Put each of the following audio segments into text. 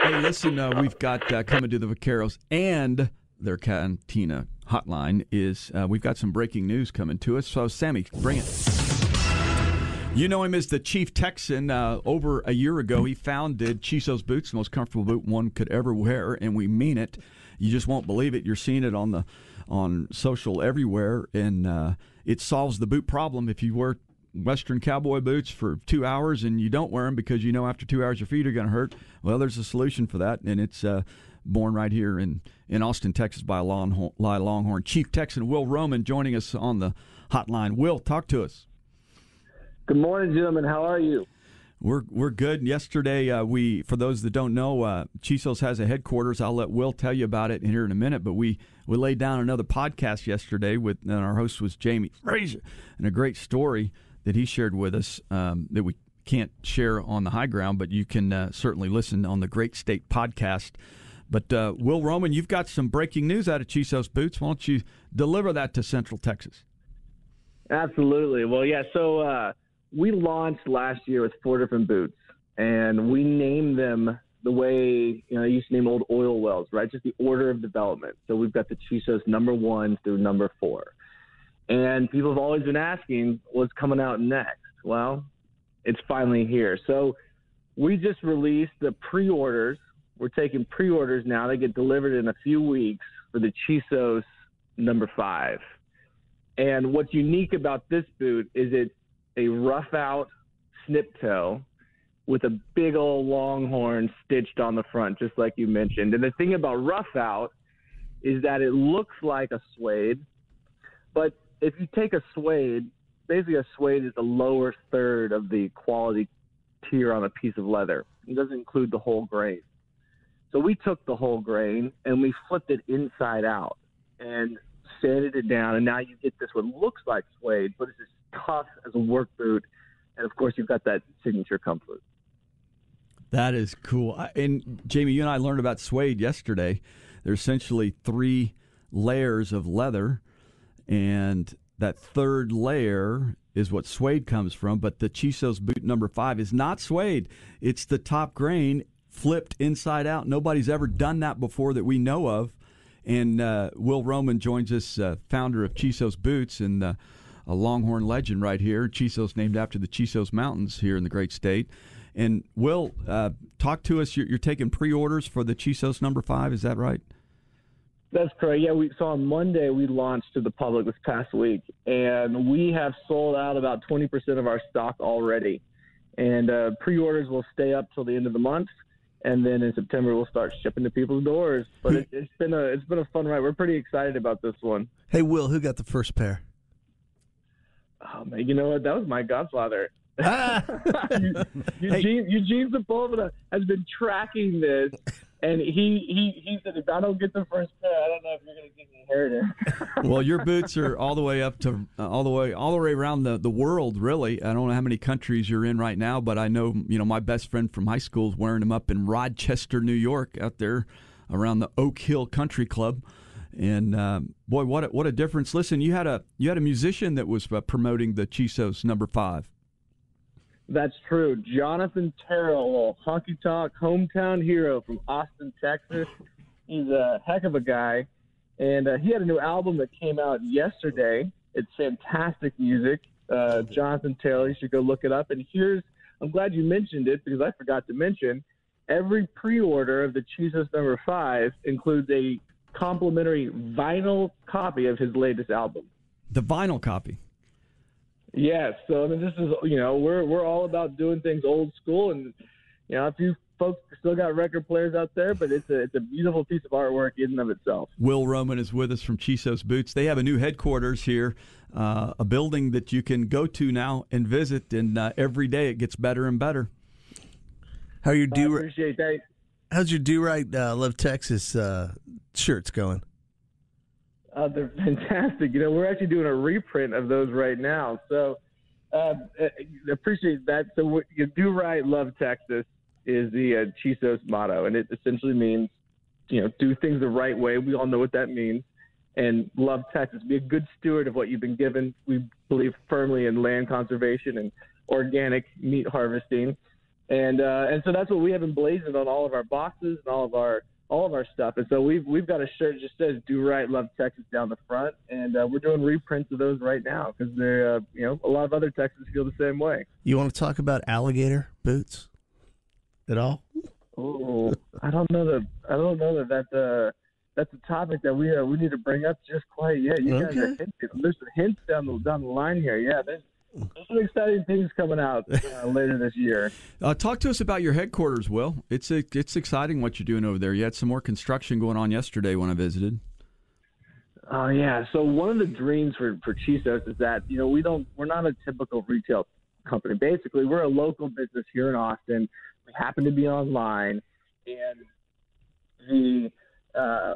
Hey, listen, we've got coming to the Vaqueros and their Cantina hotline is we've got some breaking news coming to us. So, Sammy, bring it. You know him as the Chief Texan. Over a year ago, he founded Chisos Boots, the most comfortable boot one could ever wear, and we mean it. You just won't believe it. You're seeing it on social everywhere, and it solves the boot problem. If you wear Western cowboy boots for 2 hours and you don't wear them because you know after 2 hours your feet are going to hurt, well, there's a solution for that, and it's born right here in Austin, Texas by a Longhorn. Chief Texan Will Roman joining us on the hotline. Will, talk to us. Good morning, gentlemen. How are you? We're good. Yesterday, for those that don't know, Chisos has a headquarters. I'll let Will tell you about it here in a minute. But we laid down another podcast yesterday and our host was Jamie Frazier, and a great story that he shared with us that we can't share on the high ground, but you can certainly listen on the Great State podcast. But Will Roman, you've got some breaking news out of Chisos Boots. Why don't you deliver that to Central Texas? Absolutely. Well, yeah. So we launched last year with 4 different boots, and we named them the way I used to name old oil wells, right? Just the order of development. So we've got the Chisos number 1 through number 4. And people have always been asking what's coming out next. Well, it's finally here. So we just released the pre-orders. We're taking pre-orders now. They get delivered in a few weeks for the Chisos number 5. And what's unique about this boot is it's a rough-out snip toe with a big old Longhorn stitched on the front, just like you mentioned. And the thing about rough-out is that it looks like a suede, but if you take a suede, basically a suede is the lower third of the quality tier on a piece of leather. It doesn't include the whole grain. So we took the whole grain and we flipped it inside out and sanded it down, and now you get this what looks like suede, but it's as tough as a work boot, and of course you've got that signature comfort. That is cool. And Jamie, you and I learned about suede yesterday. There's essentially 3 layers of leather, and that third layer is what suede comes from, but the Chisos boot number 5 is not suede. It's the top grain flipped inside out. Nobody's ever done that before that we know of. And Will Roman joins us, founder of Chisos Boots, and a Longhorn legend right here. Chisos named after the Chisos Mountains here in the great state. And Will, talk to us. You're taking pre-orders for the Chisos number 5. Is that right? That's correct. Yeah, so on Monday we launched to the public this past week, and we have sold out about 20% of our stock already. And pre-orders will stay up till the end of the month. And then in September, we'll start shipping to people's doors. But it's been a fun ride. We're pretty excited about this one. Hey, Will, who got the first pair? Oh, man, you know what? That was my godfather. Eugene Sepulveda has been tracking this, and he said, if I don't get the first pair, I don't know if you're going to get the inheritance. Well, your boots are all the way up to all the way around the world. Really, I don't know how many countries you're in right now, but I know my best friend from high school is wearing them up in Rochester, New York, out there around the Oak Hill Country Club. And boy, what a difference! Listen, you had a musician that was promoting the Chisos number 5. That's true. Jonathan Terrell, a honky-tonk hometown hero from Austin, Texas. He's a heck of a guy. And he had a new album that came out yesterday. It's fantastic music. Jonathan Terrell, you should go look it up. And I'm glad you mentioned it because I forgot to mention, every pre-order of the Chisos number 5 includes a complimentary vinyl copy of his latest album. The vinyl copy. Yes. So, I mean, this is, we're all about doing things old school. And, if you folks still got record players out there, but it's a beautiful piece of artwork in and of itself. Will Roman is with us from Chisos Boots. They have a new headquarters here, a building that you can go to now and visit. And every day it gets better and better. How your I appreciate that. How's your Do Right Love Texas shirts going? They're fantastic. We're actually doing a reprint of those right now. So appreciate that. So Do Right, Love Texas is the Chisos motto, and it essentially means, do things the right way. We all know what that means. And love Texas. Be a good steward of what you've been given. We believe firmly in land conservation and organic meat harvesting. And so that's what we have emblazoned on all of our boxes and all of our stuff. And so we've got a shirt that just says "Do Right, Love Texas" down the front, and we're doing reprints of those right now because they're a lot of other Texans feel the same way. You want to talk about alligator boots at all? Oh, I don't know that that's a topic that we need to bring up just quite yet. You guys are hinting. There's some hints down the line here. Yeah, there's some exciting things coming out later this year. Talk to us about your headquarters, Will. It's exciting what you're doing over there. You had some more construction going on yesterday when I visited. Oh yeah. So one of the dreams for Chisos is that we're not a typical retail company. Basically, we're a local business here in Austin. We happen to be online, and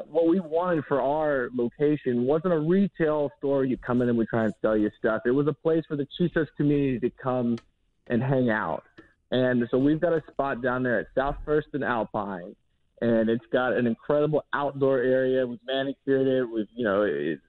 what we wanted for our location wasn't a retail store. You come in and we try and sell you stuff. It was a place for the Chisos community to come and hang out. And so we've got a spot down there at South First and Alpine, and it's got an incredible outdoor area. We've manicured it.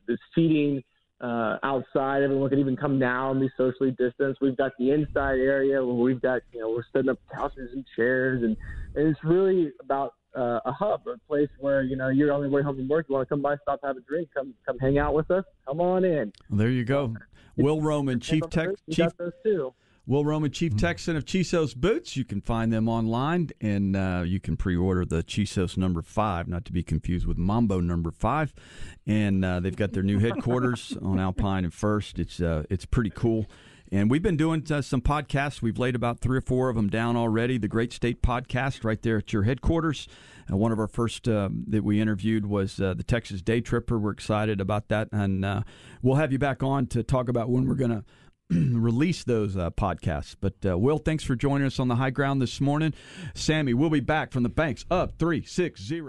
There's seating outside. Everyone can even come down, be socially distanced. We've got the inside area where we've got, we're setting up couches and chairs, and it's really about a hub, a place where, you're on your way home from work. You want to come by, stop, have a drink, come hang out with us. Come on in. Well, there you go. Will Roman, Chief Texan of Chisos Boots. You can find them online, and you can pre-order the Chisos number 5, not to be confused with Mambo number 5. And they've got their new headquarters on Alpine and First. It's pretty cool. And we've been doing some podcasts. We've laid about 3 or 4 of them down already. The Great State Podcast right there at your headquarters. One of our first that we interviewed was the Texas Day Tripper. We're excited about that. And we'll have you back on to talk about when we're going to release those podcasts. But, Will, thanks for joining us on the high ground this morning. Sammy, we'll be back from the Banks Up 360.